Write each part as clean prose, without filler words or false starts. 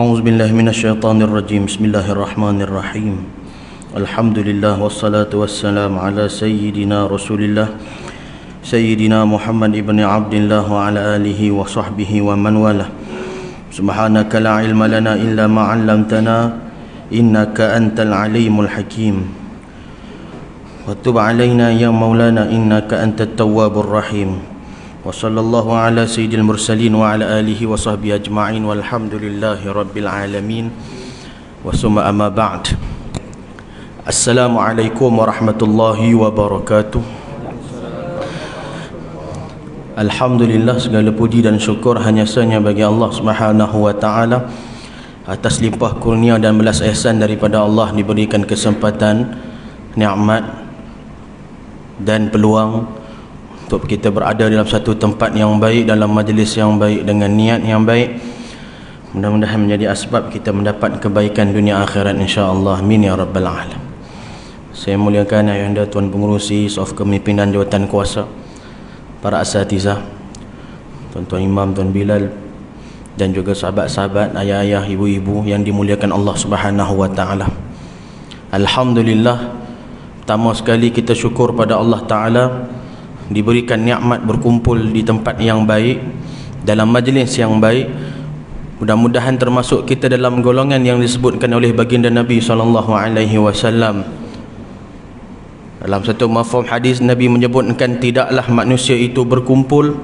A'udzu billahi minasyaitonir rajim. Bismillahirrahmanirrahim. Alhamdulillah wassalatu wassalamu ala sayyidina Rasulillah Sayyidina Muhammad ibn Abdillah wa ala alihi wa sahbihi wa man wala. Subhanaka la ilma lana illa ma 'allamtana innaka antal alimul hakim. Wa tub 'alaina ya maulana innaka antat tawwabur rahim. Wa sallallahu ala sayyidil mursalin wa ala alihi wa sahbihi ajma'in walhamdulillahi rabbil alamin. Wa summa amma ba'd. Assalamualaikum warahmatullahi wabarakatuh. Alhamdulillah, segala puji dan syukur hanya sanya bagi Allah Subhanahu wa taala atas limpah kurnia dan belas ihsan daripada Allah, diberikan kesempatan, nikmat dan peluang untuk kita berada dalam satu tempat yang baik, dalam majlis yang baik, dengan niat yang baik. Mudah-mudahan menjadi asbab kita mendapat kebaikan dunia akhirat insya-Allah. Amin ya rabbal alamin. Saya muliakan ayahanda tuan pengurusi staf kepimpinan jawatan kuasa, para asatizah, tuan-tuan imam, tuan Bilal, dan juga sahabat-sahabat, ayah-ayah, ibu-ibu yang dimuliakan Allah Subhanahu wa taala. Alhamdulillah, pertama sekali kita syukur pada Allah taala diberikan nikmat berkumpul di tempat yang baik, dalam majlis yang baik. Mudah-mudahan termasuk kita dalam golongan yang disebutkan oleh baginda Nabi SAW. Dalam satu mafhum hadis, Nabi menyebutkan tidaklah manusia itu berkumpul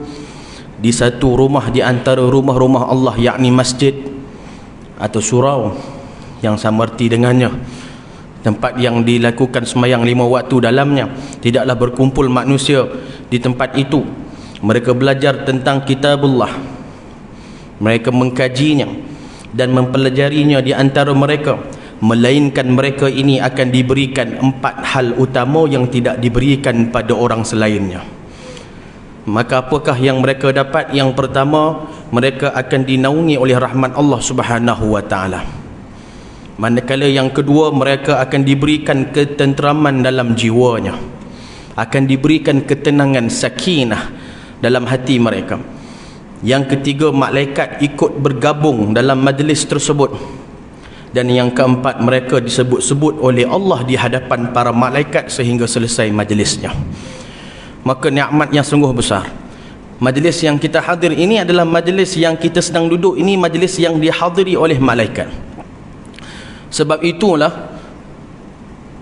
di satu rumah di antara rumah-rumah Allah, yakni masjid atau surau yang sama erti dengannya, tempat yang dilakukan sembahyang 5 waktu dalamnya. Tidaklah berkumpul manusia di tempat itu. Mereka belajar tentang kitabullah, mereka mengkajinya dan mempelajarinya di antara mereka, melainkan mereka ini akan diberikan 4 hal utama yang tidak diberikan pada orang selainnya. Maka apakah yang mereka dapat? Yang pertama, mereka akan dinaungi oleh rahmat Allah Subhanahu wa taala. Manakala yang kedua, mereka akan diberikan ketenteraman dalam jiwanya, akan diberikan ketenangan, sakinah dalam hati mereka. Yang ketiga, malaikat ikut bergabung dalam majlis tersebut. Dan yang keempat, mereka disebut-sebut oleh Allah di hadapan para malaikat sehingga selesai majlisnya. Maka nikmat yang sungguh besar. Majlis yang kita hadir ini adalah majlis yang kita sedang duduk ini, majlis yang dihadiri oleh malaikat. Sebab itulah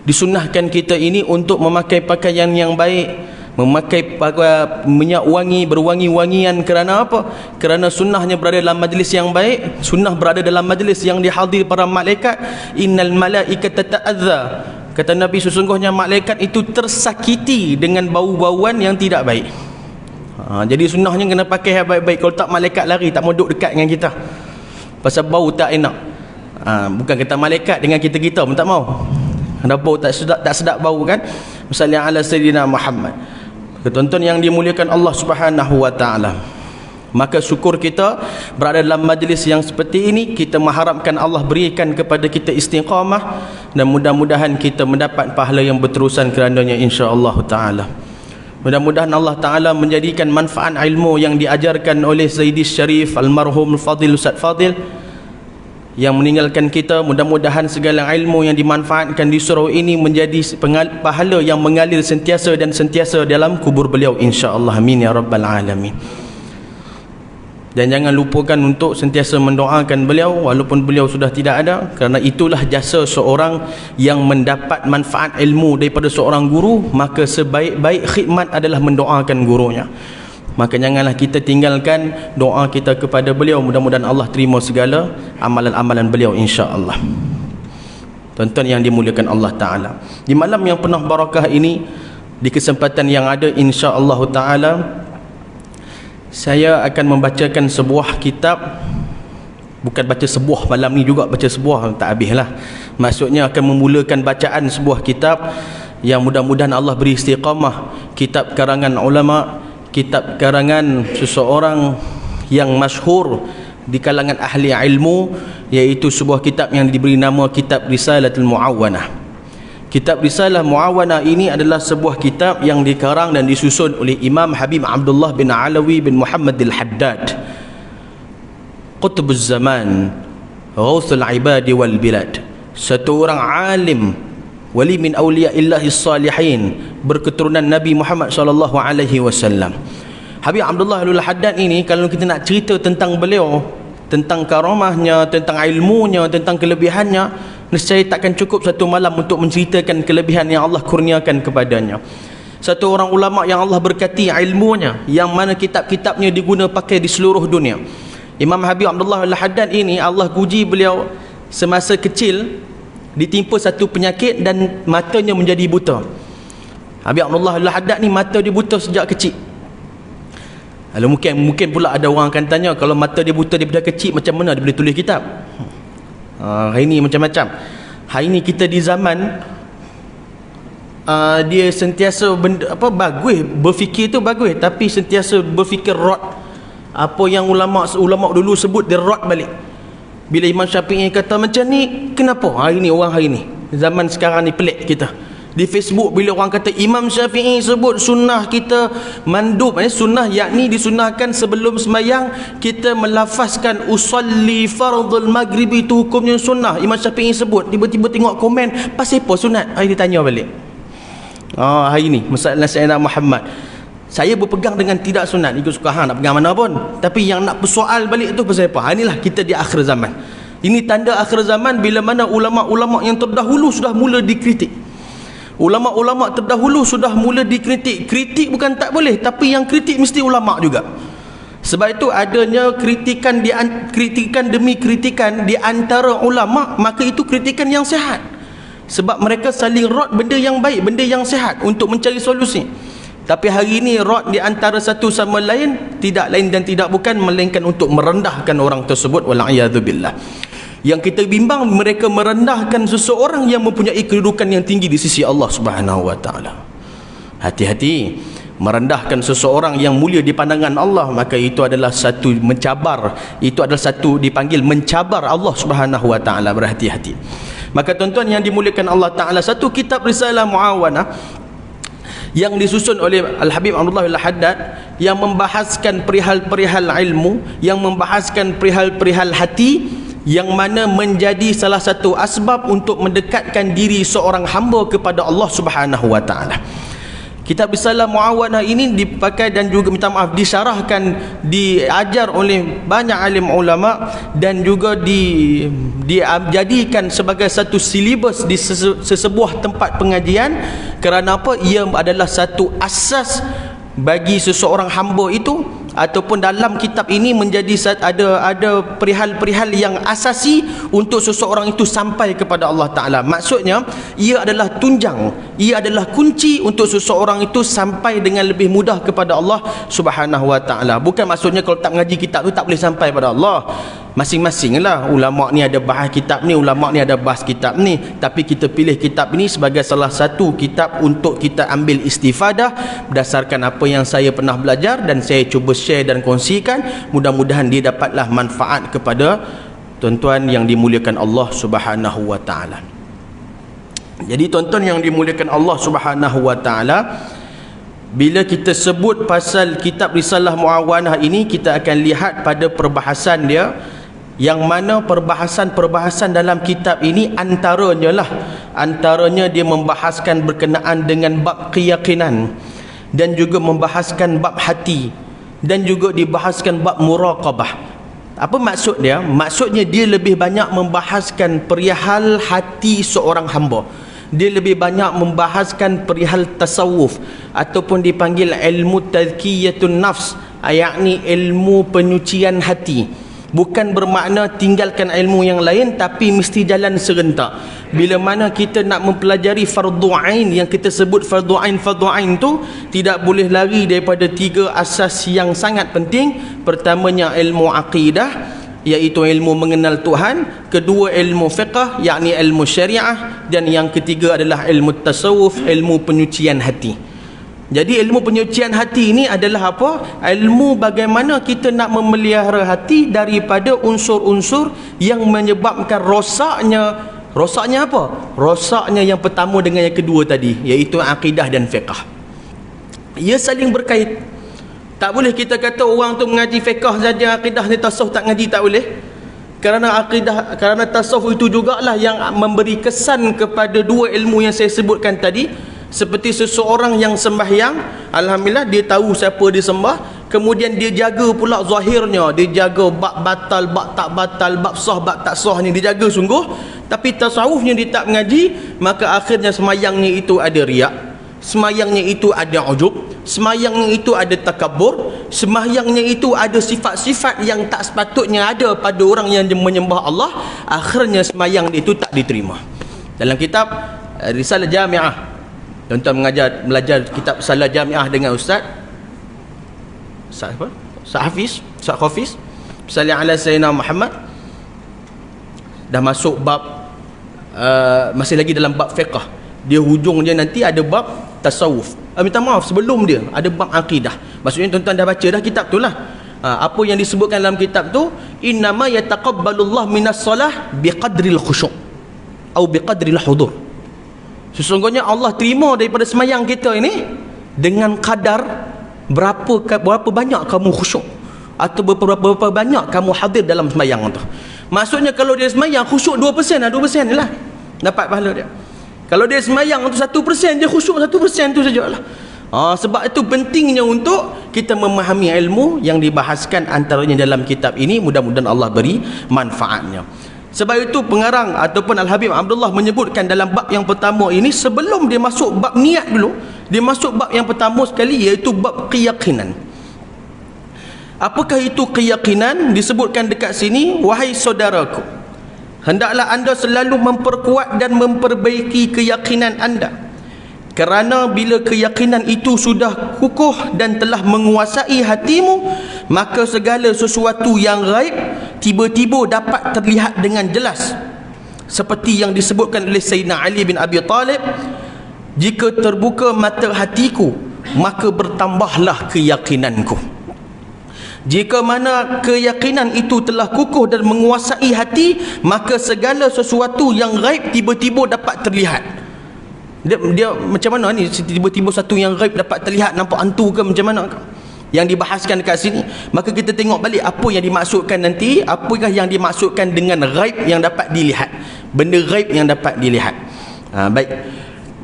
disunnahkan kita ini untuk memakai pakaian yang baik, memakai minyak wangi, berwangi-wangian. Kerana apa? Kerana sunnahnya berada dalam majlis yang baik, sunnah berada dalam majlis yang dihadir para malaikat. Innal malaikata ta'adza, kata Nabi, sesungguhnya malaikat itu tersakiti dengan bau-bauan yang tidak baik. Jadi sunnahnya kena pakai yang baik-baik. Kalau tak, malaikat lari, tak mau duduk dekat dengan kita pasal bau tak enak. Bukan kata malaikat, dengan kita pun tak mau. Ada bau tak sedap bau kan. Misalnya ala sayyidina Muhammad. Tuan-tuan yang dimuliakan Allah Subhanahu wa taala, maka syukur kita berada dalam majlis yang seperti ini. Kita mengharapkan Allah berikan kepada kita istiqamah, dan mudah-mudahan kita mendapat pahala yang berterusan kerananya insya-Allah taala. Mudah-mudahan Allah taala menjadikan manfaat ilmu yang diajarkan oleh Zaidi Syarif almarhum Fadil Ustaz Fadil yang meninggalkan kita. Mudah-mudahan segala ilmu yang dimanfaatkan di surau ini menjadi pahala yang mengalir sentiasa dan sentiasa dalam kubur beliau insya-Allah. Amin ya rabbal alamin. Dan jangan lupakan untuk sentiasa mendoakan beliau walaupun beliau sudah tidak ada, kerana itulah jasa seorang yang mendapat manfaat ilmu daripada seorang guru. Maka sebaik-baik khidmat adalah mendoakan gurunya. Maka janganlah kita tinggalkan doa kita kepada beliau. Mudah-mudahan Allah terima segala amalan-amalan beliau insya-Allah. Tuan-tuan yang dimuliakan Allah taala, di malam yang penuh barakah ini, di kesempatan yang ada insya-Allah taala, saya akan membacakan sebuah kitab. Bukan baca sebuah malam ni juga, baca sebuah tak habislah. Maksudnya akan memulakan bacaan sebuah kitab yang mudah-mudahan Allah beri istiqamah. Kitab karangan ulama, kitab karangan seseorang yang masyhur di kalangan ahli ilmu, iaitu sebuah kitab yang diberi nama Kitab Risalatul Muawwanah. Kitab Risalah Muawwanah ini adalah sebuah kitab yang dikarang dan disusun oleh Imam Habib Abdullah bin Alawi bin Muhammad al-Haddad, Qutbuz Zaman, Ghausul ibadi wal bilad, satu orang alim, wali min awliya'illahi salihin, berketurunan Nabi Muhammad sallallahu alaihi wasallam. Habib Abdullah Al-Haddad ini, kalau kita nak cerita tentang beliau, tentang karamahnya, tentang ilmunya, tentang kelebihannya, nescaya takkan cukup satu malam untuk menceritakan kelebihan yang Allah kurniakan kepadanya. Satu orang ulama yang Allah berkati ilmunya, yang mana kitab-kitabnya diguna pakai di seluruh dunia. Imam Habib Abdullah Al-Haddad ini, Allah uji beliau semasa kecil, ditimpa satu penyakit dan matanya menjadi buta. Habib Abdullah Al-Haddad ni mata dia buta sejak kecil. Lalu mungkin pula ada orang akan tanya, kalau mata dia buta daripada kecil, macam mana dia boleh tulis kitab? Hari ni macam-macam. Hari ni kita di zaman dia sentiasa bagus, berfikir tu bagus, tapi sentiasa berfikir rot. Apa yang ulama dulu sebut, dia rot balik. Bila Imam Syafi'i kata macam ni, kenapa hari ni orang hari ni, zaman sekarang ni pelik kita. Di Facebook bila orang kata Imam Syafi'i sebut sunnah kita mandub, sunnah yakni disunahkan sebelum sembahyang kita melafazkan usalli fardhul maghrib, itu hukumnya sunnah. Imam Syafi'i sebut, tiba-tiba tengok komen, pasal apa sunat? Hari dia tanya balik. Hari ni masalah Sayyidina Muhammad, saya berpegang dengan tidak sunat, ikut suka hang nak pegang mana pun, tapi yang nak persoal balik tu pasal apa? Inilah kita di akhir zaman. Ini tanda akhir zaman bila mana ulama-ulama yang terdahulu sudah mula dikritik. Ulama-ulama terdahulu sudah mula dikritik. Kritik bukan tak boleh, tapi yang kritik mesti ulama juga. Sebab itu adanya kritikan demi kritikan di antara ulama, maka itu kritikan yang sihat. Sebab mereka saling rot benda yang baik, benda yang sihat untuk mencari solusi. Tapi hari ini rot di antara satu sama lain, tidak lain dan tidak bukan melainkan untuk merendahkan orang tersebut, wal'iyadzubillah. Yang kita bimbang, mereka merendahkan seseorang yang mempunyai kedudukan yang tinggi di sisi Allah Subhanahu wa taala. Hati-hati, merendahkan seseorang yang mulia di pandangan Allah, maka itu adalah satu mencabar, itu adalah satu dipanggil mencabar Allah Subhanahu wa taala. Berhati-hati. Maka tuan-tuan yang dimuliakan Allah taala, satu kitab Risalah Muawanah yang disusun oleh Al-Habib Abdullah Al-Haddad, yang membahaskan perihal-perihal ilmu, yang membahaskan perihal-perihal hati, yang mana menjadi salah satu asbab untuk mendekatkan diri seorang hamba kepada Allah Subhanahu wa taala. Kitab Risalah Muawanah ini dipakai dan juga disyarahkan, diajar oleh banyak alim ulama, dan juga dijadikan sebagai satu silibus di sesebuah tempat pengajian. Kerana apa? Ia adalah satu asas bagi seseorang hamba itu, ataupun dalam kitab ini menjadi ada perihal-perihal yang asasi untuk seseorang itu sampai kepada Allah Ta'ala. Maksudnya, ia adalah tunjang, ia adalah kunci untuk seseorang itu sampai dengan lebih mudah kepada Allah Subhanahu Wa Ta'ala. Bukan maksudnya kalau tak mengaji kitab tu tak boleh sampai pada Allah. Masing-masing lah, ulama ni ada bahas kitab ni, ulama ni ada bahas kitab ni, tapi kita pilih kitab ini sebagai salah satu kitab untuk kita ambil istifadah berdasarkan apa yang saya pernah belajar dan saya cuba share dan kongsikan. Mudah-mudahan dia dapatlah manfaat kepada tuan-tuan yang dimuliakan Allah Subhanahu wa taala. Jadi tuan-tuan yang dimuliakan Allah Subhanahu wa taala, bila kita sebut pasal kitab Risalah Muawanah ini, kita akan lihat pada perbahasan dia, yang mana perbahasan-perbahasan dalam kitab ini antaranya dia membahaskan berkenaan dengan bab keyakinan, dan juga membahaskan bab hati, dan juga dibahaskan bab muraqabah. Apa maksud dia? Maksudnya dia lebih banyak membahaskan perihal hati seorang hamba. Dia lebih banyak membahaskan perihal tasawuf, ataupun dipanggil ilmu tazkiyatun nafs, yakni ilmu penyucian hati. Bukan bermakna tinggalkan ilmu yang lain, tapi mesti jalan serentak. Bila mana kita nak mempelajari fardu ain, yang kita sebut fardu ain tu tidak boleh lari daripada tiga asas yang sangat penting. Pertamanya ilmu akidah, iaitu ilmu mengenal Tuhan. Kedua ilmu fiqh, yakni ilmu syariah. Dan yang ketiga adalah ilmu tasawuf, ilmu penyucian hati. Jadi ilmu penyucian hati ini adalah apa? Ilmu bagaimana kita nak memelihara hati daripada unsur-unsur yang menyebabkan rosaknya. Rosaknya apa? Rosaknya yang pertama dengan yang kedua tadi, iaitu akidah dan fiqh. Ia saling berkait. Tak boleh kita kata orang tu mengaji fiqh saja, akidah ni tasawuf tak ngaji, tak boleh. Kerana akidah, kerana tasawuf itu jugalah yang memberi kesan kepada dua ilmu yang saya sebutkan tadi. Seperti seseorang yang sembahyang, alhamdulillah dia tahu siapa dia sembah, kemudian dia jaga pula zahirnya, dia jaga bab batal, bab tak batal, bab sah, bab tak sah ni dia jaga sungguh. Tapi tasawufnya dia tak mengaji, maka akhirnya semayangnya itu ada riak, semayangnya itu ada ujub, semayangnya itu ada takabur, semayangnya itu ada sifat-sifat yang tak sepatutnya ada pada orang yang menyembah Allah. Akhirnya semayang dia itu tak diterima. Dalam kitab Risalah Jami'ah, tuan-tuan belajar kitab Risalah Jami'ah dengan Ustaz apa? Ustaz Hafiz Salih ala Sayyidina Muhammad, dah masuk bab masih lagi dalam bab fiqh. Dia hujung dia nanti ada bab tasawuf. Minta maaf, sebelum dia ada bab akidah. Maksudnya tuan-tuan dah baca dah kitab tu lah. Apa yang disebutkan dalam kitab tu, innama yataqabbalullah minas salah biqadril khusyuk atau biqadril hudur. Sesungguhnya Allah terima daripada semayang kita ini dengan kadar berapa banyak kamu khusyuk atau berapa banyak kamu hadir dalam semayang tu. Maksudnya kalau dia semayang khusyuk 2%, 2% je lah dapat pahala dia. Kalau dia semayang tu 1% je khusyuk, 1% tu sajalah. Sebab itu pentingnya untuk kita memahami ilmu yang dibahaskan antaranya dalam kitab ini. Mudah-mudahan Allah beri manfaatnya. Sebab itu pengarang ataupun Al-Habib Abdullah menyebutkan dalam bab yang pertama ini, sebelum dia masuk bab niat dulu, dia masuk bab yang pertama sekali, iaitu bab keyakinan. Apakah itu keyakinan? Disebutkan dekat sini, wahai saudaraku, hendaklah anda selalu memperkuat dan memperbaiki keyakinan anda, kerana bila keyakinan itu sudah kukuh dan telah menguasai hatimu, maka segala sesuatu yang gaib tiba-tiba dapat terlihat dengan jelas. Seperti yang disebutkan oleh Sayyidina Ali bin Abi Talib, jika terbuka mata hatiku, maka bertambahlah keyakinanku. Jika mana keyakinan itu telah kukuh dan menguasai hati, maka segala sesuatu yang gaib tiba-tiba dapat terlihat. Dia macam mana ni, tiba-tiba satu yang gaib dapat terlihat, nampak hantu ke macam mana ke? Yang dibahaskan dekat sini. Maka kita tengok balik apa yang dimaksudkan nanti, apakah yang dimaksudkan dengan gaib yang dapat dilihat, benda gaib yang dapat dilihat. Baik.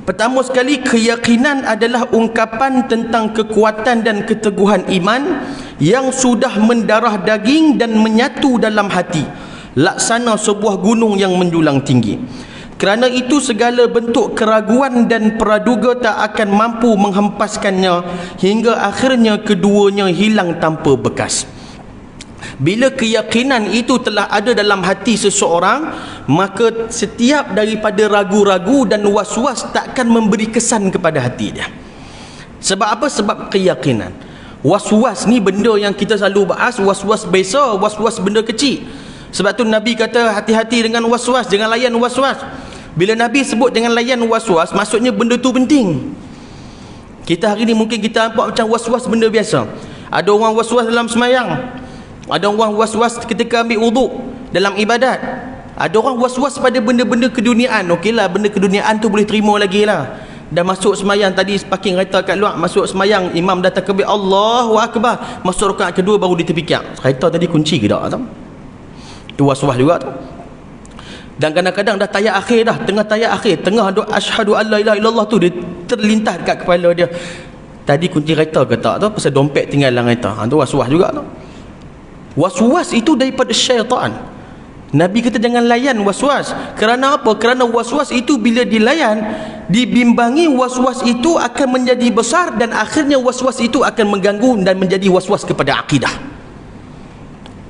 Pertama sekali, keyakinan adalah ungkapan tentang kekuatan dan keteguhan iman yang sudah mendarah daging dan menyatu dalam hati, laksana sebuah gunung yang menjulang tinggi. Kerana itu segala bentuk keraguan dan praduga tak akan mampu menghempaskannya, hingga akhirnya keduanya hilang tanpa bekas. Bila keyakinan itu telah ada dalam hati seseorang, maka setiap daripada ragu-ragu dan was-was takkan memberi kesan kepada hati dia. Sebab apa? Sebab keyakinan. Was-was ni benda yang kita selalu bahas, was-was biasa, was-was benda kecil. Sebab tu Nabi kata hati-hati dengan was-was, jangan layan was-was. Bila Nabi sebut jangan layan was-was, maksudnya benda tu penting. Kita hari ni mungkin kita nampak macam was-was benda biasa. Ada orang was-was dalam semayang, ada orang was-was ketika ambil wuduk dalam ibadat, ada orang was-was pada benda-benda keduniaan. Okeylah, benda keduniaan tu boleh terima lagi lah. Dah masuk semayang tadi, parking kereta kat luar, masuk semayang, imam dah takbir Allahu Akbar, masuk rakaat kedua baru dia terfikir, kereta tadi kunci ke tak? Itu was-was juga tu. Dan kadang-kadang dah tayat akhir dah, tengah tayat akhir, tengah doa asyhadu alla ilaha illallah tu, dia terlintas dekat kepala dia, tadi kunci kereta ke tak tu, pasal dompet tinggal dalam kereta. Tu was-was juga tu. Was-was itu daripada syaitan. Nabi kata jangan layan was-was. Kerana apa? Kerana was-was itu bila dilayan, dibimbangi, was-was itu akan menjadi besar dan akhirnya was-was itu akan mengganggu dan menjadi was-was kepada akidah.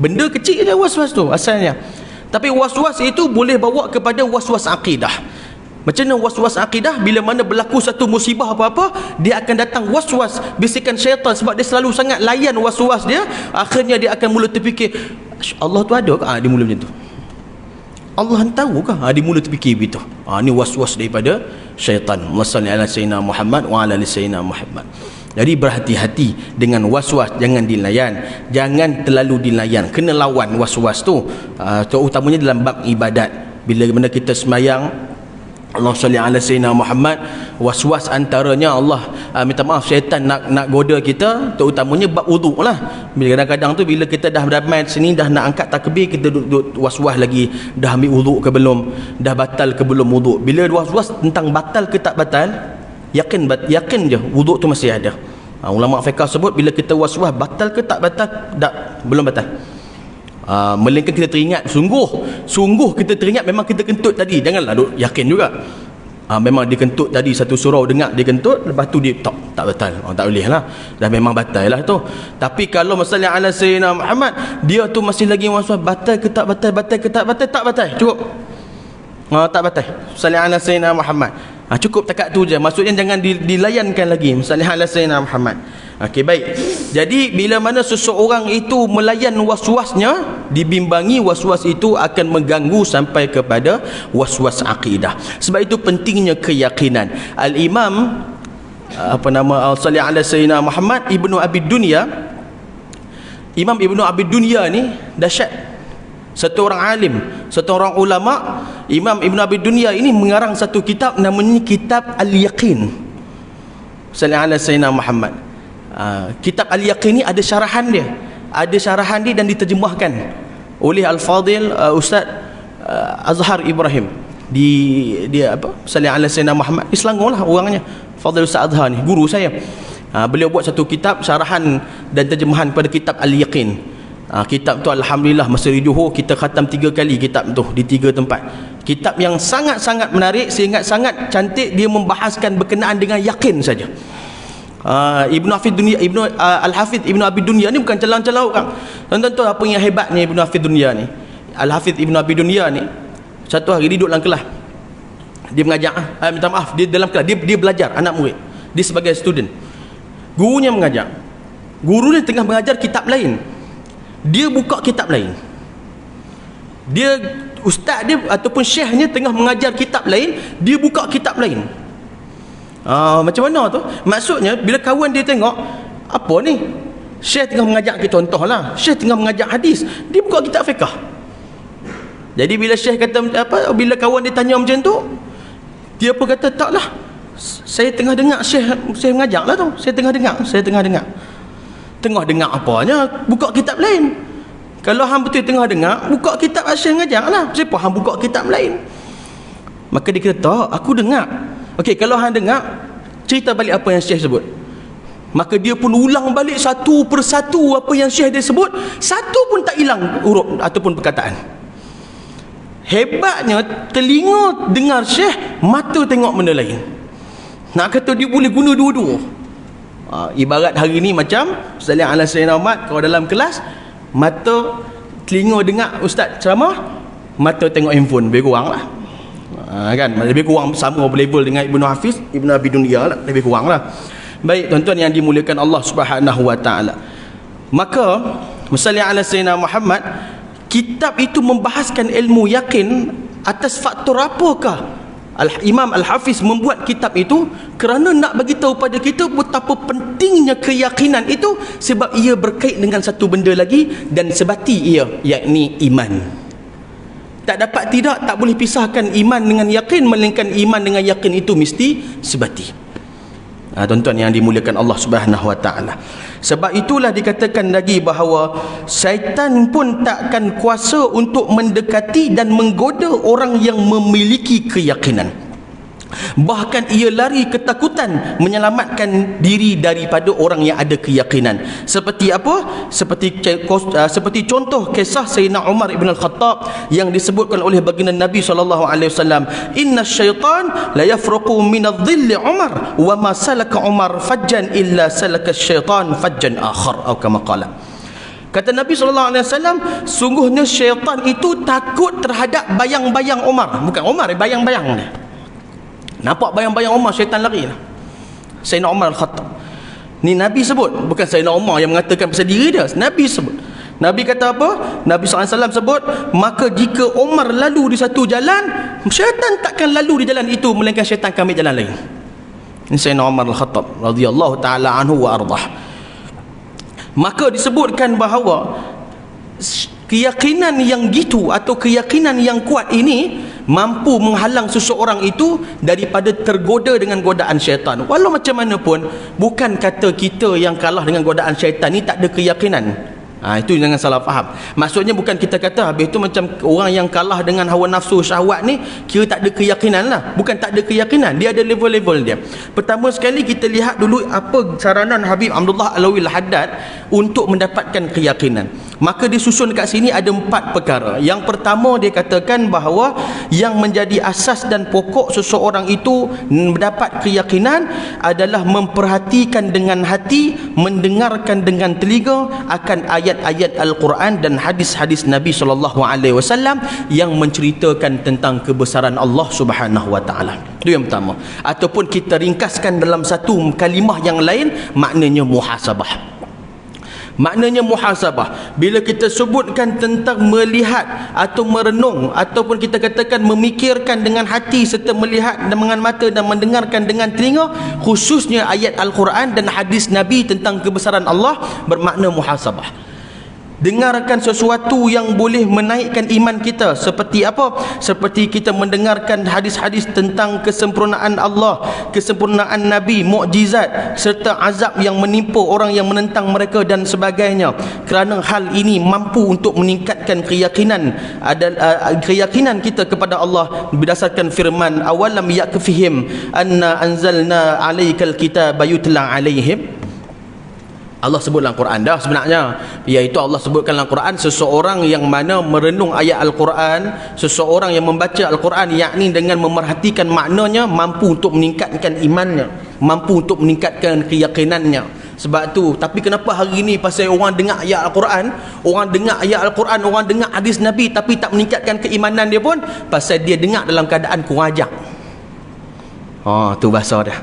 Benda kecil je was-was tu asalnya, tapi was-was itu boleh bawa kepada was-was akidah. Macam mana was-was akidah? Bila mana berlaku satu musibah apa-apa, dia akan datang was-was, bisikan syaitan. Sebab dia selalu sangat layan was-was dia, akhirnya dia akan mula terfikir, Allah tu ada ke? Dia mula macam tu. Allah tahu ke? Dia mula terfikir begitu. Ni was-was daripada syaitan. Wassallallahu ala sayyidina Muhammad wa ala ali sayyidina Muhammad. Jadi berhati-hati dengan was-was, jangan dilayan, jangan terlalu dilayan, kena lawan was-was tu. Terutamanya dalam bab ibadat. Bila mana kita semayang, Allah salli ala sayyidina Muhammad. Was-was antaranya Allah minta maaf, syaitan nak goda kita, terutamanya bab wuduk lah. Bila kadang-kadang tu bila kita dah berdamai sini, dah nak angkat takbir, kita duduk was-was lagi, dah ambil wuduk ke belum, dah batal ke belum wuduk. Bila was-was tentang batal ke tak batal, yakin je wuduk tu masih ada. Ulama fiqh sebut bila kita was-was batal ke tak batal, belum batal. Melainkan kita teringat, sungguh kita teringat memang kita kentut tadi, janganlah duk yakin juga. Memang dia kentut tadi, satu surau dengar dia kentut, lepas tu dia tak batal, tak boleh lah, dah memang batal lah tu. Tapi kalau misalnya ala sayyidina Muhammad, dia tu masih lagi was-was, batal ke tak batal, tak batal, cukup. Tak batal, misalnya ala sayyidina Muhammad, cukup takat tu je, maksudnya jangan dilayankan lagi, misalnya ala sayyidina Muhammad. Okey, baik. Jadi bila mana seseorang itu melayan was-wasnya, dibimbangi was-was itu akan mengganggu sampai kepada was-was akidah. Sebab itu pentingnya keyakinan. Al-Imam salli ala sayyidina Muhammad Ibnu Abi Dunya, Imam Ibnu Abi Dunya ni dahsyat. Satu orang alim, satu orang ulama. Imam Ibnu Abi Dunya ini mengarang satu kitab namanya Kitab Al-Yaqin. Salli ala sayyidina Muhammad. Kitab Al-Yaqin ni ada syarahan dia, dan diterjemahkan oleh Al-Fadil Ustaz Azhar Ibrahim dia salli ala sayyidina Muhammad, di Selangor lah orangnya. Fadil Ustaz Azhar ni guru saya. Beliau buat satu kitab syarahan dan terjemahan pada kitab Al-Yaqin. Kitab tu alhamdulillah masa di Johor kita khatam 3 kali kitab tu di 3 tempat. Kitab yang sangat-sangat menarik, sangat cantik. Dia membahaskan berkenaan dengan yakin saja. Al-Hafidh Ibnu Abi Dunya ni bukan calang-calang orang. Tuan-tuan tahu apa yang hebatnya Ibnu Hafidh Dunya ni? Al-Hafidh Ibnu Abi Dunya ni satu hari dia duduk dalam kelas. Dia mengajar, minta maaf, dia dalam kelas, dia belajar anak murid. Dia sebagai student. Gurunya mengajar. Guru ni tengah mengajar kitab lain. Dia buka kitab lain. Dia ustaz dia ataupun syekhnya tengah mengajar kitab lain, dia buka kitab lain. Macam mana tu? Maksudnya bila kawan dia tengok, apa ni? Syekh tengah mengajar kita, contohlah, Syekh tengah mengajar hadis, dia buka kitab fiqh. Jadi bila Syekh kata bila kawan dia tanya macam tu, dia pun kata taklah, saya tengah dengar Syekh mengajar lah tu. Saya tengah dengar. Tengah dengar apanya? Buka kitab lain. Kalau hang betul tengah dengar, buka kitab Syekh mengajar lah. Siapa hang buka kitab lain? Maka dia kata, aku dengar. Okey, kalau hang dengar, cerita balik apa yang Syekh sebut. Maka dia pun ulang balik satu persatu apa yang Syekh dia sebut, satu pun tak hilang huruf ataupun perkataan. Hebatnya, telinga dengar Syekh, mata tengok benda lain. Nak kata dia boleh guna dua-dua. Ibarat hari ni macam salli ala sayyidina Muhammad, kalau dalam kelas, mata telinga dengar ustaz ceramah, mata tengok handphone, lebih kurang lah. Kan, lebih kurang sama level dengan Ibnu Hafiz Ibnu Abi Dunya lah, lebih kurang lah. Baik tuan-tuan yang dimuliakan Allah Subhanahu wa taala, maka salli ala sayyidina Muhammad, kitab itu membahaskan ilmu yakin atas faktor apakah Imam Al-Hafiz membuat kitab itu? Kerana nak bagi tahu pada kita betapa pentingnya keyakinan itu, sebab ia berkait dengan satu benda lagi dan sebati ia, yakni iman. Tak dapat tidak, tak boleh pisahkan iman dengan yakin, melainkan iman dengan yakin itu mesti sebati. Tuan-tuan yang dimuliakan Allah Subhanahu wa taala. Sebab itulah dikatakan lagi bahawa syaitan pun takkan kuasa untuk mendekati dan menggoda orang yang memiliki keyakinan. Bahkan ia lari ketakutan menyelamatkan diri daripada orang yang ada keyakinan. Seperti apa? Seperti contoh kisah Sayyidina Umar ibn al-Khattab yang disebutkan oleh baginda Nabi SAW. Inna syaitan la yafruqu min adh-dhilli Umar wa ma salaka Umar fajjan illa salaka syaitan fajjan akhar, atau kama qala. Kata Nabi SAW, sungguhnya syaitan itu takut terhadap bayang-bayang Umar. Bukan Umar, bayang-bayang dia. Nampak bayang-bayang Umar, syaitan lari lah. Sayyidina Umar Al-Khattab ni Nabi sebut, bukan Sayyidina Umar yang mengatakan pasal diri dia. Nabi sebut. Nabi kata apa? Nabi SAW sebut, maka jika Umar lalu di satu jalan, syaitan takkan lalu di jalan itu, melainkan syaitan akan ambil jalan lain. Ini Sayyidina Umar Al-Khattab radhiyallahu ta'ala anhu wa ardah. Maka disebutkan bahawa keyakinan yang gitu atau keyakinan yang kuat ini mampu menghalang seseorang itu daripada tergoda dengan godaan syaitan. Walau macam mana pun, bukan kata kita yang kalah dengan godaan syaitan ni tak ada keyakinan. Itu jangan salah faham. Maksudnya bukan kita kata habis tu macam orang yang kalah dengan hawa nafsu syahwat ni kira tak ada keyakinan lah. Bukan tak ada keyakinan, dia ada level-level dia. Pertama sekali kita lihat dulu apa saranan Habib Abdullah Alawi Al-Haddad untuk mendapatkan keyakinan. Maka disusun kat sini ada 4 perkara. Yang pertama dia katakan bahawa yang menjadi asas dan pokok seseorang itu mendapat keyakinan adalah memperhatikan dengan hati, mendengarkan dengan telinga akan ayat-ayat Al-Quran dan hadis-hadis Nabi SAW yang menceritakan tentang kebesaran Allah Subhanahu Wa Taala. Itu yang pertama. Ataupun kita ringkaskan dalam satu kalimah yang lain, maknanya muhasabah. Maknanya muhasabah, bila kita sebutkan tentang melihat atau merenung ataupun kita katakan memikirkan dengan hati serta melihat dengan mata dan mendengarkan dengan telinga, khususnya ayat Al-Quran dan hadis Nabi tentang kebesaran Allah, bermakna muhasabah. Dengarkan sesuatu yang boleh menaikkan iman kita. Seperti apa? Seperti kita mendengarkan hadis-hadis tentang kesempurnaan Allah, kesempurnaan Nabi, mukjizat serta azab yang menimpa orang yang menentang mereka dan sebagainya. Kerana hal ini mampu untuk meningkatkan keyakinan keyakinan kita kepada Allah berdasarkan firman awalam yakfihim anna anzalna alaikal kitaba yutla alaihim. Allah sebut dalam Quran dah sebenarnya, iaitu Allah sebutkan dalam Quran seseorang yang mana merenung ayat Al-Quran, seseorang yang membaca Al-Quran yakni dengan memerhatikan maknanya, mampu untuk meningkatkan imannya, mampu untuk meningkatkan keyakinannya. Sebab tu, tapi kenapa hari ini pasal orang dengar ayat Al-Quran, orang dengar ayat Al-Quran, orang dengar hadis Nabi tapi tak meningkatkan keimanan dia pun, pasal dia dengar dalam keadaan kurang ajar. Tu bahasa dah.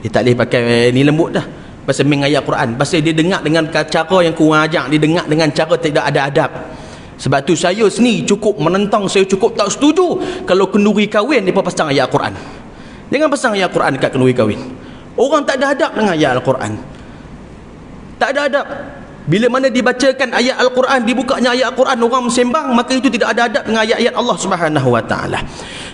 Dia tak boleh pakai ni lembut dah. Pasal mengayat Quran, pasal dia dengar dengan cara yang kurang ajar, dia dengar dengan cara tidak ada adab. Sebab tu saya sendiri cukup menentang, saya cukup tak setuju kalau kenduri kahwin dia pasang ayat Quran. Jangan pasang ayat Quran dekat kenduri kahwin. Orang tak ada adab dengan ayat Al-Quran. Tak ada adab. Bila mana dibacakan ayat Al-Quran, dibukanya ayat Al-Quran, orang sembang, maka itu tidak ada adab dengan ayat-ayat Allah Subhanahu Wa Taala.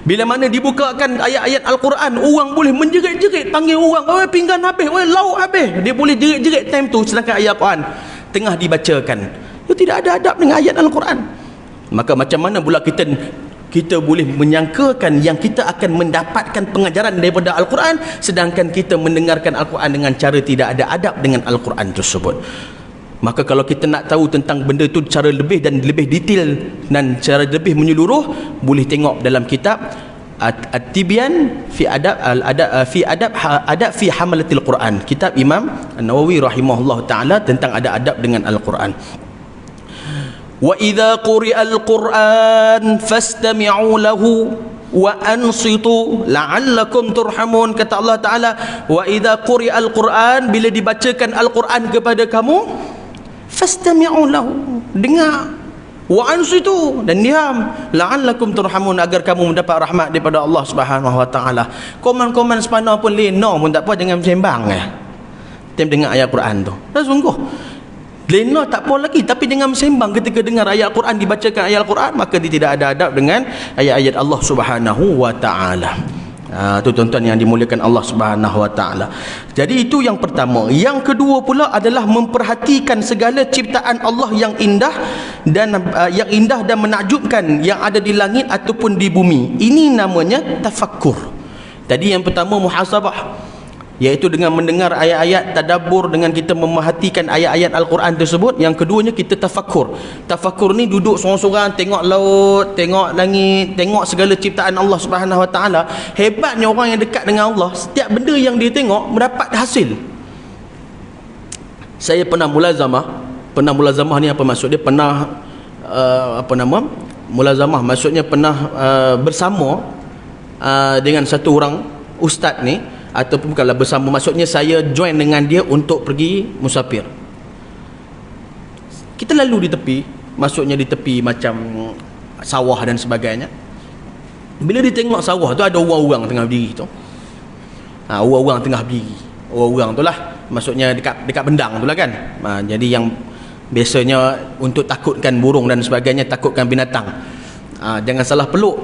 Bila mana dibukakan ayat-ayat Al-Quran, orang boleh menjerit-jerit, panggil orang, oi pinggan habis, oi lauk habis. Dia boleh jerit-jerit time tu, sedangkan ayat Al-Quran tengah dibacakan. Itu tidak ada adab dengan ayat Al-Quran. Maka macam mana pula kita boleh menyangkakan yang kita akan mendapatkan pengajaran daripada Al-Quran, sedangkan kita mendengarkan Al-Quran dengan cara tidak ada adab dengan Al-Quran tersebut. Maka kalau kita nak tahu tentang benda itu secara lebih dan lebih detail dan secara lebih menyeluruh, boleh tengok dalam kitab At-Tibyan fi adab adab fi hamalatil Quran, kitab Imam An-Nawawi rahimahullah taala tentang ada adab dengan Al-Quran. Wa idza quri'al Quran fastami'u lahu wa ansitu la'allakum turhamun. Kata Allah Taala, wa idza quri'al Quran, bila dibacakan Al-Quran kepada kamu, fastami'u lahu, dengar, wa ansitu, dan diam, la'allakum turhamun, agar kamu mendapat rahmat daripada Allah Subhanahu Wa Taala. Komen-komen sepana pun lena pun tak apa, jangan sembang time dengar ayat Quran tu. Dah sungguh lena tak apa lagi, tapi dengan sembang ketika dengar ayat Quran, dibacakan ayat Quran, maka dia tidak ada adab dengan ayat-ayat Allah Subhanahu Wa Taala. Itu tuan-tuan yang dimuliakan Allah Subhanahu Wa Taala. Jadi itu yang pertama. Yang kedua pula adalah memperhatikan segala ciptaan Allah yang indah dan menakjubkan yang ada di langit ataupun di bumi. Ini namanya tafakkur. Tadi yang pertama muhasabah, iaitu dengan mendengar ayat-ayat, tadabbur, dengan kita memerhatikan ayat-ayat Al-Quran tersebut. Yang keduanya kita tafakkur. Tafakkur ni duduk sorang-sorang, tengok laut, tengok langit, tengok segala ciptaan Allah Subhanahu Wa Taala. Hebatnya orang yang dekat dengan Allah, setiap benda yang dia tengok mendapat hasil. Saya pernah mulazamah ni apa maksud dia? Pernah mulazamah maksudnya pernah bersama dengan satu orang ustaz ni, ataupun bukanlah bersama, maksudnya saya join dengan dia untuk pergi musafir. Kita lalu di tepi, maksudnya di tepi macam sawah dan sebagainya. Bila dia tengok sawah tu ada orang-orang tengah berdiri tu, orang-orang tengah berdiri, orang-orang tu lah, maksudnya dekat bendang tu lah kan. Jadi yang Biasanya untuk takutkan burung dan sebagainya, takutkan binatang. Jangan salah peluk.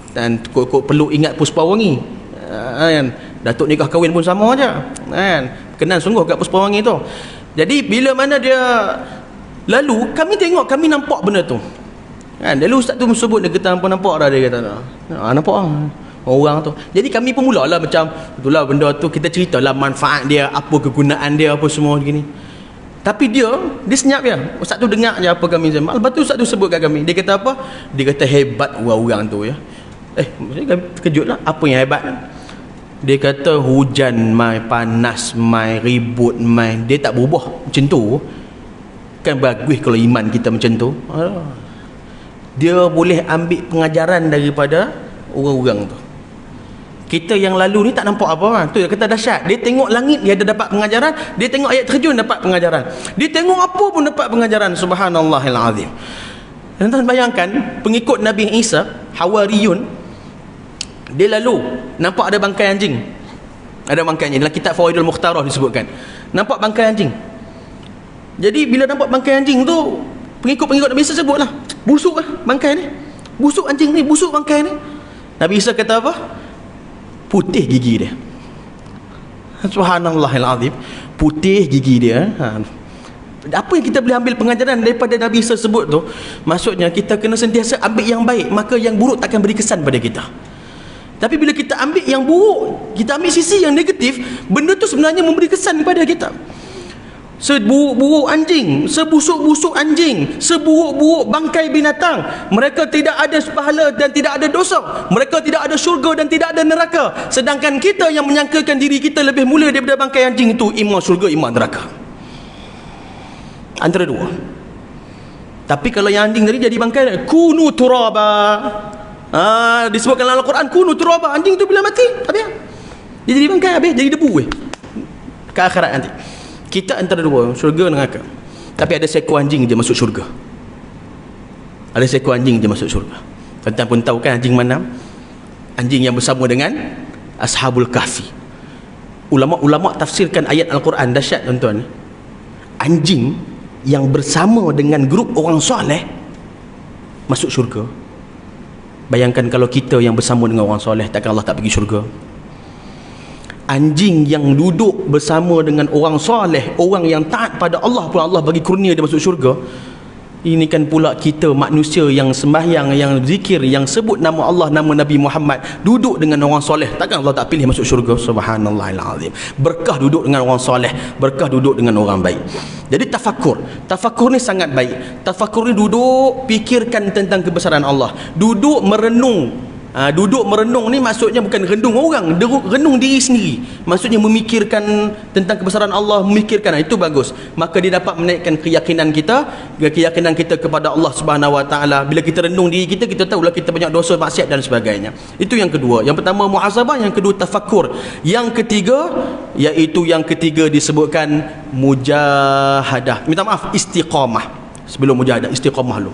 Dan kok peluk ingat Puspawangi. Kan? Datuk nikah kahwin pun sama aja. Kan? Kenal sungguh kat Puspawangi tu. Jadi bila mana dia lalu, kami tengok, kami nampak benda tu. Kan? Lalu ustaz tu sebut, dia kata nampak dah, dia kata. Nampak orang tu. Jadi kami pun mulalah macam itulah benda tu, kita ceritalah manfaat dia, apa kegunaan dia, apa semua gini. Tapi dia senyap je. Ustaz tu dengar je apa kami sembang. Lepas tu ustaz tu sebut kat kami. Dia kata apa? Dia kata hebat orang-orang tu ya. Kami terkejut lah. Apa yang hebat? Dia kata hujan mai, panas mai, ribut mai, dia tak berubah macam tu. Kan bagus kalau iman kita macam tu. Dia boleh ambil pengajaran daripada orang-orang tu. Kita yang lalu ni tak nampak apa-apa. Tu dia kata dahsyat. Dia tengok langit, dia ada dapat pengajaran. Dia tengok ayat terjun, dapat pengajaran. Dia tengok apa pun dapat pengajaran. Subhanallahil azim. Tuan-tuan bayangkan, pengikut Nabi Isa, Hawariyun, dia lalu nampak ada bangkai anjing. Ada bangkai anjing. Dalam kitab Fawaidul Mukhtarah disebutkan. Nampak bangkai anjing. Jadi bila nampak bangkai anjing tu, pengikut-pengikut Nabi Isa sebutlah, busuk lah bangkai ni. Busuk anjing ni, busuk bangkai ni. Nabi Isa kata apa? Putih gigi dia. Subhanallahil azim. Putih gigi dia. Apa yang kita boleh ambil pengajaran daripada Nabi Isa sebut tu? Maksudnya kita kena sentiasa ambil yang baik, maka yang buruk takkan beri kesan pada kita. Tapi bila kita ambil yang buruk, kita ambil sisi yang negatif, benda tu sebenarnya memberi kesan kepada kita. Seburuk-buruk anjing, sebusuk-busuk anjing, seburuk-buruk bangkai binatang, mereka tidak ada pahala dan tidak ada dosa, mereka tidak ada syurga dan tidak ada neraka. Sedangkan kita yang menyangkakan diri kita lebih mulia daripada bangkai anjing itu, imam syurga, imam neraka. Antara dua. Tapi kalau yang anjing tadi jadi bangkai, kunu turaba. Disebutkan dalam Al-Quran, kunu turaba. Anjing tu bila mati, habis. Dia jadi bangkai, habis, jadi debu ke akhirat nanti. Kita antara dua, syurga dan neraka. Tapi ada seekor anjing je masuk syurga. Ada seekor anjing je masuk syurga. Tuan-tuan pun tahu kan anjing mana? Anjing yang bersama dengan Ashabul Kahfi. Ulama-ulama tafsirkan ayat Al-Quran dahsyat tuan-tuan. Anjing yang bersama dengan grup orang soleh masuk syurga. Bayangkan kalau kita yang bersama dengan orang soleh, takkan Allah tak pergi syurga? Anjing yang duduk bersama dengan orang soleh, orang yang taat pada Allah pun Allah bagi kurnia dia masuk syurga. Ini kan pula kita manusia yang sembahyang, yang zikir, yang sebut nama Allah, nama Nabi Muhammad, duduk dengan orang soleh, takkan Allah tak pilih masuk syurga? Subhanallahil azim. Berkah duduk dengan orang soleh, berkah duduk dengan orang baik. Jadi tafakur ni sangat baik. Tafakur ni duduk fikirkan tentang kebesaran Allah, duduk merenung. Duduk merenung ni maksudnya bukan renung orang, renung diri sendiri. Maksudnya memikirkan tentang kebesaran Allah, memikirkan, itu bagus. Maka dia dapat menaikkan keyakinan kita kepada Allah Subhanahu Wa Taala. Bila kita renung diri kita, kita tahulah kita banyak dosa, maksiat dan sebagainya. Itu yang kedua. Yang pertama muhasabah, yang kedua tafakkur. Yang ketiga disebutkan mujahadah. Minta maaf, istiqamah. Sebelum mujahadah, istiqamah dulu.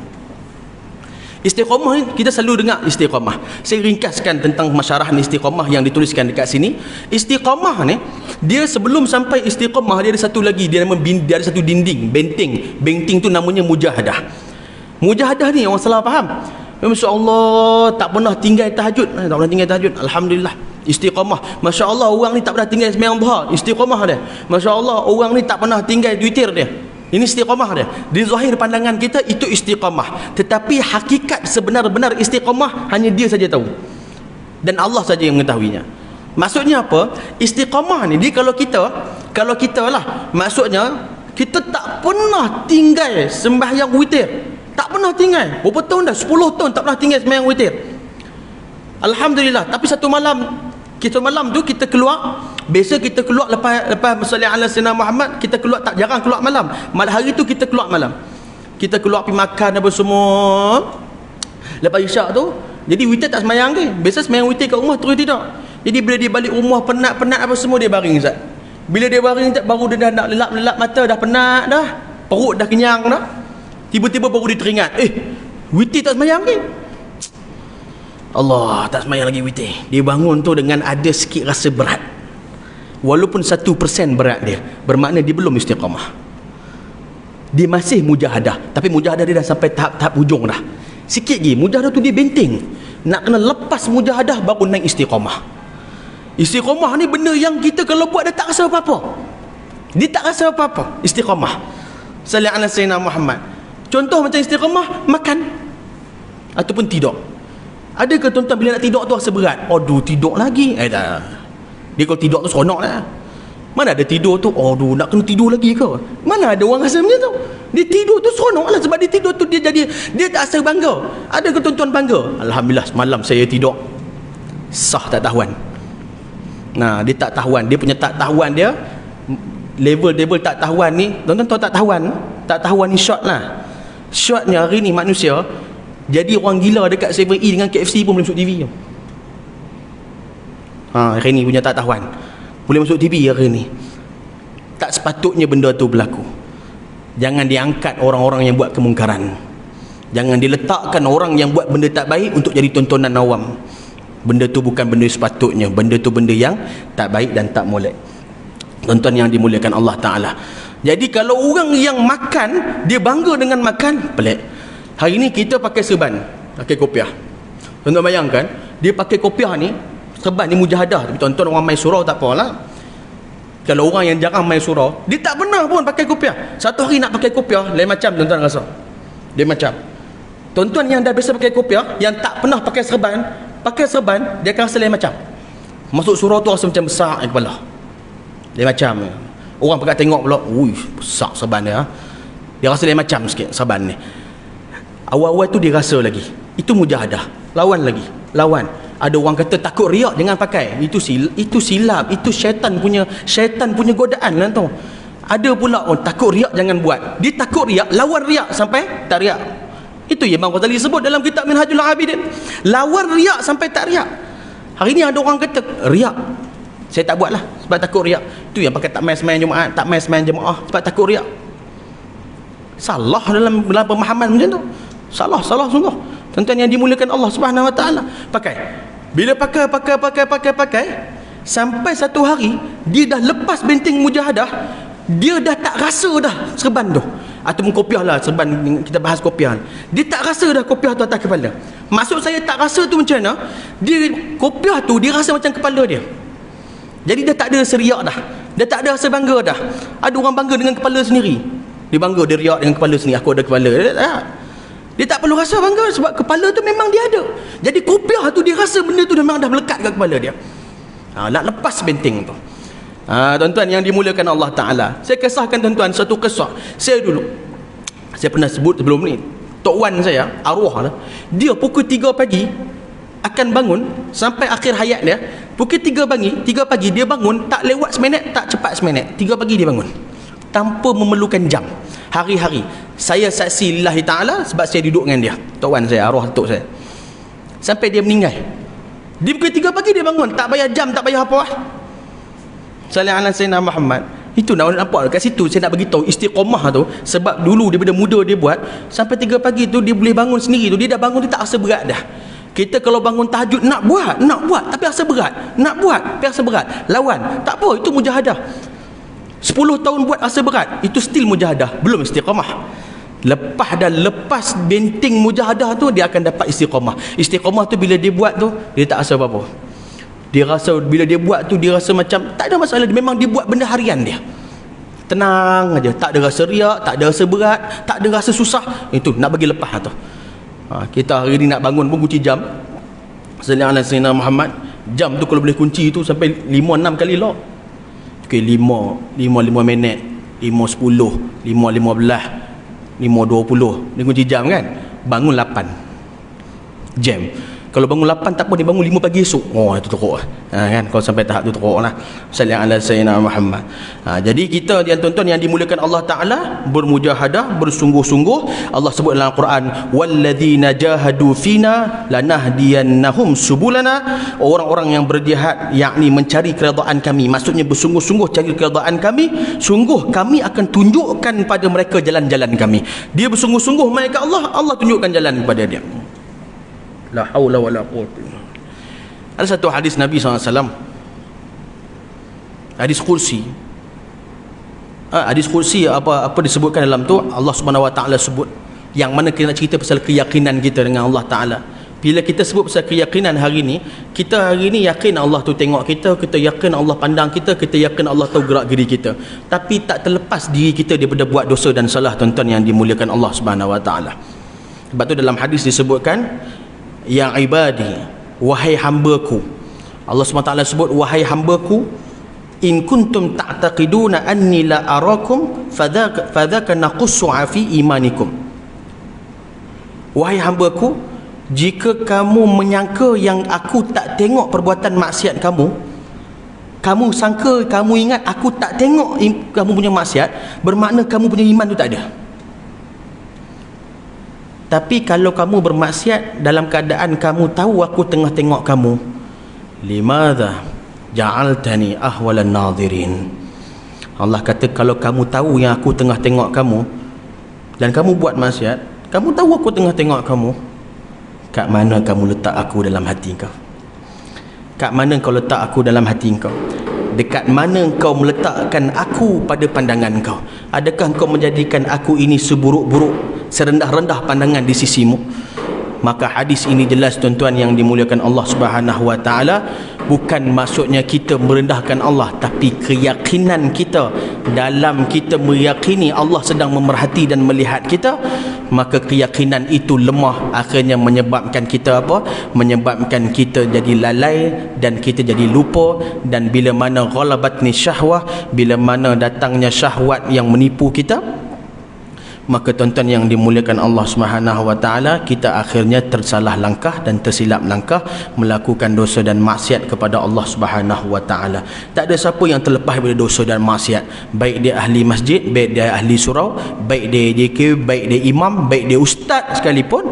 Istiqamah ni kita selalu dengar istiqamah. Saya ringkaskan tentang masyarah istiqamah yang dituliskan dekat sini. Istiqamah ni, dia sebelum sampai istiqamah, dia ada satu lagi, dia ada satu dinding, benteng tu namanya mujahadah. Mujahadah ni orang salah faham. Masya-Allah, tak pernah tinggal tahajud. Alhamdulillah, istiqamah. Masya-Allah, orang ni tak pernah tinggal sembahyang duha. Istiqamah dia. Masya-Allah, orang ni tak pernah tinggal witir dia. Ini istiqamah dia. Di zahir pandangan kita itu istiqamah. Tetapi hakikat sebenar-benar istiqamah hanya dia saja tahu. Dan Allah saja yang mengetahuinya. Maksudnya apa? Istiqamah ni, dia kalau kita lah, maksudnya kita tak pernah tinggal sembahyang witir. Tak pernah tinggal. Berapa tahun dah? 10 tahun tak pernah tinggal sembahyang witir. Alhamdulillah. Tapi satu malam tu kita keluar. Biasa kita keluar lepas bersalih ala sayyidina Muhammad, kita keluar, tak jarang keluar malam. Hari tu kita keluar malam. Kita keluar pergi makan apa semua. Lepas isyak tu, jadi witir tak semayang ke? Biasa semayang witir kat rumah terus tidur. Jadi bila dia balik rumah penat-penat apa semua, dia baring Ustaz. Bila dia baring baru dia dah nak lelap-lelap mata, dah penat dah. Perut dah kenyang dah. Tiba-tiba baru dia teringat, witir tak semayang ke? Allah, tak semayang lagi witir. Dia bangun tu dengan ada sikit rasa berat. Walaupun 1% berat dia, bermakna dia belum istiqamah. dia masih mujahadah, tapi mujahadah dia dah sampai tahap-tahap ujung dah. Sikit lagi mujahadah tu dia benteng, nak kena lepas mujahadah baru naik istiqamah. Istiqamah ni benda yang kita kalau buat dah tak rasa apa-apa, dia tak rasa apa-apa. Istiqamah, salli ala sayyidina Muhammad. Contoh macam istiqamah makan ataupun tidur. Adakah tuan-tuan bila nak tidur tu rasa berat? Aduh tidur lagi, dah. Dia kalau tidur tu seronok lah. Mana ada tidur tu, aduh nak kena tidur lagi ke? Mana ada orang rasa macam tu? Dia tidur tu seronok lah, sebab dia tidur tu dia jadi, dia tak rasa bangga. Ada ke tuan-tuan bangga? Alhamdulillah semalam saya tidur sah tak tahuan. Nah, dia tak tahuan, dia punya tak tahuan dia, level tak tahuan ni, tuan-tuan tahu tak tahuan? Tak tahuan ni short lah. Shortnya hari ni manusia jadi orang gila dekat 7E dengan KFC pun boleh masuk TV. Hari ni punya tak tahuan boleh masuk TV hari ni. Tak sepatutnya benda tu berlaku. Jangan diangkat orang-orang yang buat kemungkaran. Jangan diletakkan orang yang buat benda tak baik untuk jadi tontonan awam. Benda tu bukan benda sepatutnya. Benda tu benda yang tak baik dan tak molek. Tuan-tuan yang dimuliakan Allah Ta'ala. Jadi kalau orang yang makan, dia bangga dengan makan, pelik. Hari ni kita pakai serban, pakai kopiah. Tuan-tuan bayangkan, dia pakai kopiah ni, serban ni mujahadah. Tapi tuan-tuan orang main surau tak apalah. Kalau orang yang jarang main surau, dia tak pernah pun pakai kopiah. Satu hari nak pakai kopiah, lain macam tuan-tuan rasa. Dia macam. Tuan-tuan yang dah biasa pakai kopiah, yang tak pernah pakai serban, dia akan rasa lain macam. Masuk surau tu rasa macam besar kepala. Lain macam. Orang pakai tengok pula, ui, besar serban dia. Dia rasa lain macam sikit serban ni. Awal-awal tu dia rasa lagi. Itu mujahadah. Lawan lagi. Lawan. Ada orang kata takut riak jangan pakai. Itu silap. Itu syaitan punya godaan lah tu. Ada pula orang takut riak jangan buat. Dia takut riak, lawan riak sampai tak riak. Itu Imam Ghazali sebut dalam kitab Minhajul Abidin. Lawan riak sampai tak riak. Hari ni ada orang kata riak, saya tak buat lah sebab takut riak. Itu yang pakai tak main semain Jumaat, tak main semain jemaah sebab takut riak. Salah dalam pemahaman macam tu. Salah sungguh. Tuan-tuan yang dimuliakan Allah Subhanahu Wa Taala. Bila pakai sampai satu hari dia dah lepas benteng mujahadah, dia dah tak rasa dah serban tu ataupun kopiah lah, serban kita bahas kopiah. Dia tak rasa dah kopiah tu atas kepala. Maksud saya tak rasa tu macam mana? Dia kopiah tu dia rasa macam kepala dia. Jadi dia tak ada rasa riak dah. Dia tak ada rasa bangga dah. Ada orang bangga dengan kepala sendiri. Dia bangga, dia riak dengan kepala sendiri. Aku ada kepala. Dia tak perlu rasa bangga sebab kepala tu memang dia ada. Jadi kopiah tu dia rasa benda tu memang dah melekat kat kepala dia. Nak lepas benteng tu. Tuan-tuan yang dimuliakan Allah Ta'ala, saya kisahkan tuan-tuan satu kisah. Saya pernah sebut sebelum ni, Tok Wan saya, arwah lah, dia pukul 3 pagi akan bangun sampai akhir hayat dia. Pukul 3 pagi dia bangun, tak lewat seminit, tak cepat seminit. 3 pagi dia bangun tanpa memerlukan jam. Hari-hari saya saksi lillahi ta'ala sebab saya duduk dengan dia, Tok Wan saya, arwah Tok saya, sampai dia meninggal. Dia pukul 3 pagi dia bangun, tak payah jam, tak payah apa. Sallallahu alaihi wasallam Muhammad. Itu nak nampak kat situ saya nak bagi tahu istiqamah tu, sebab dulu daripada muda dia buat sampai 3 pagi tu dia boleh bangun sendiri tu. Dia dah bangun, dia tak rasa berat dah. Kita kalau bangun tahajud nak buat tapi rasa berat. Nak buat tapi rasa berat. Lawan. Tak apa, itu mujahadah. 10 tahun buat rasa berat, itu still mujahadah, belum istiqamah. Lepas benteng mujahadah tu dia akan dapat istiqamah. Istiqamah tu bila dia buat tu dia tak rasa apa-apa. Dia rasa bila dia buat tu dia rasa macam tak ada masalah, memang dia buat benda harian dia. Tenang aja, tak ada rasa riak, tak ada rasa berat, tak ada rasa susah. Itu nak bagi lepas tu. Kita hari ni nak bangun pun kunci jam. Sallallahu alaihi wasallam Muhammad, jam tu kalau boleh kunci tu sampai 5-6 kali lock. Okay, 5 minit, 5:10, 5:15, 5:20. Dia kunci jam kan. Bangun 8 jam. Kalau bangun 8 tak apa, dia bangun 5 pagi esok. Oh, itu teruk kan. Kalau sampai tahap tu teruk lah. Sallallahu alaihi wasallam Muhammad. Jadi kita yang tuan-tuan yang dimuliakan Allah Ta'ala, bermujahadah, bersungguh-sungguh. Allah sebut dalam Al-Quran, walladzina jahadu fina lanahdiyannahum subulana. Orang-orang yang berjihad, yakni mencari keredaan kami, maksudnya bersungguh-sungguh cari keredaan kami, sungguh kami akan tunjukkan pada mereka jalan-jalan kami. Dia bersungguh-sungguh mereka Allah tunjukkan jalan kepada dia. La haula wala quwwata. Ada satu hadis Nabi SAW, hadis kursi. Hadis kursi apa disebutkan dalam tu, Allah Subhanahu Wa Taala sebut, yang mana kita nak cerita pasal keyakinan kita dengan Allah Taala. Bila kita sebut pasal keyakinan hari ni, kita hari ni yakin Allah tu tengok kita, kita yakin Allah pandang kita, kita yakin Allah tahu gerak geri kita, tapi tak terlepas diri kita daripada buat dosa dan salah, tuan-tuan yang dimuliakan Allah Subhanahu Wa Taala. Sebab tu dalam hadis disebutkan, ya ibadi, wahai hambaku, Allah Subhanahu Wa Taala sebut, wahai hambaku, in kuntum ta'taqiduna anni la arakum fadhaka naqussu fi imanikum. Wahai hambaku, jika kamu menyangka yang aku tak tengok perbuatan maksiat kamu, kamu sangka, kamu ingat aku tak tengok kamu punya maksiat, bermakna kamu punya iman tu tak ada. Tapi kalau kamu bermaksiat dalam keadaan kamu tahu aku tengah tengok kamu, limadha ja'altani ahwalan nadhirin. Allah kata, kalau kamu tahu yang aku tengah tengok kamu dan kamu buat maksiat, kamu tahu aku tengah tengok kamu, kat mana kamu letak aku dalam hati kau? Kat mana kau letak aku dalam hati kau? Dekat mana kau meletakkan aku pada pandangan kau? Adakah kau menjadikan aku ini seburuk-buruk, serendah-rendah pandangan di sisimu? Maka hadis ini jelas, tuan-tuan yang dimuliakan Allah Subhanahu Wa Taala, bukan maksudnya kita merendahkan Allah, tapi keyakinan kita dalam kita meyakini Allah sedang memerhati dan melihat kita, maka keyakinan itu lemah, akhirnya menyebabkan kita apa? Menyebabkan kita jadi lalai dan kita jadi lupa. Dan bila mana ghalabatni syahwah, bila mana datangnya syahwat yang menipu kita, maka tuan-tuan yang dimuliakan Allah Subhanahu Wa Taala, kita akhirnya tersalah langkah dan tersilap langkah melakukan dosa dan maksiat kepada Allah Subhanahu Wa Taala. Tak ada siapa yang terlepas daripada dosa dan maksiat, baik dia ahli masjid, baik dia ahli surau, baik dia JK, baik dia imam, baik dia ustaz sekalipun.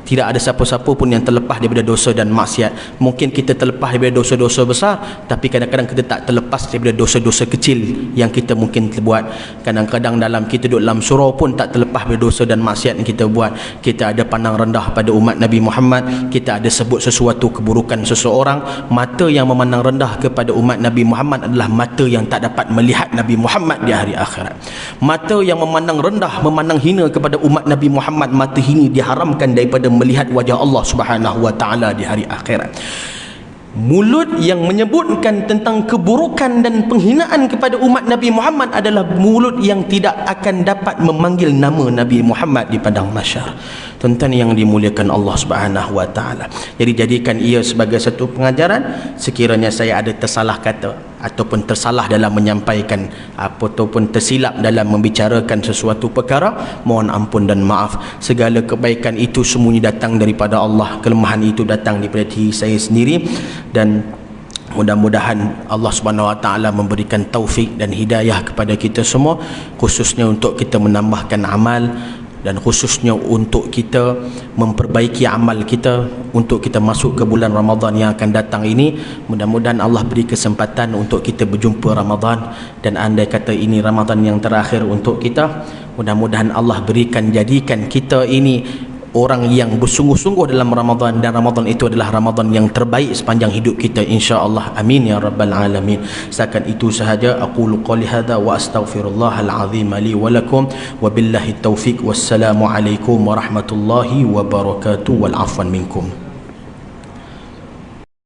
Tidak ada siapa-siapa pun yang terlepas daripada dosa dan maksiat. Mungkin kita terlepas daripada dosa-dosa besar, tapi kadang-kadang kita tak terlepas daripada dosa-dosa kecil yang kita mungkin buat. Kadang-kadang dalam kita duduk dalam surau pun tak terlepas daripada dosa dan maksiat yang kita buat. Kita ada pandang rendah pada umat Nabi Muhammad, kita ada sebut sesuatu keburukan seseorang. Mata yang memandang rendah kepada umat Nabi Muhammad adalah mata yang tak dapat melihat Nabi Muhammad di hari akhirat. Mata yang memandang rendah, memandang hina kepada umat Nabi Muhammad, mata ini diharamkan daripada melihat wajah Allah Subhanahu Wa Taala di hari akhirat. Mulut yang menyebutkan tentang keburukan dan penghinaan kepada umat Nabi Muhammad adalah mulut yang tidak akan dapat memanggil nama Nabi Muhammad di padang mahsyar. Tuan-tuan yang dimuliakan Allah Subhanahu Wa Taala. Jadi jadikan ia sebagai satu pengajaran. Sekiranya saya ada tersalah kata ataupun tersalah dalam menyampaikan ataupun tersilap dalam membicarakan sesuatu perkara, mohon ampun dan maaf. Segala kebaikan itu semuanya datang daripada Allah, kelemahan itu datang daripada diri saya sendiri. Dan mudah-mudahan Allah Subhanahu Wa Taala memberikan taufik dan hidayah kepada kita semua, khususnya untuk kita menambahkan amal, dan khususnya untuk kita memperbaiki amal kita untuk kita masuk ke bulan Ramadan yang akan datang ini. Mudah-mudahan Allah beri kesempatan untuk kita berjumpa Ramadan, dan andai kata ini Ramadan yang terakhir untuk kita, mudah-mudahan Allah jadikan kita ini orang yang bersungguh-sungguh dalam Ramadan, dan Ramadan itu adalah Ramadan yang terbaik sepanjang hidup kita, insya-Allah. Amin ya rabbal alamin. Setakat itu sahaja. Aqulu qouli hadza wa astaghfirullahal azim li wa lakum, wa billahi taufik. Wassalamu alaikum warahmatullahi wabarakatuh, wal afwan minkum.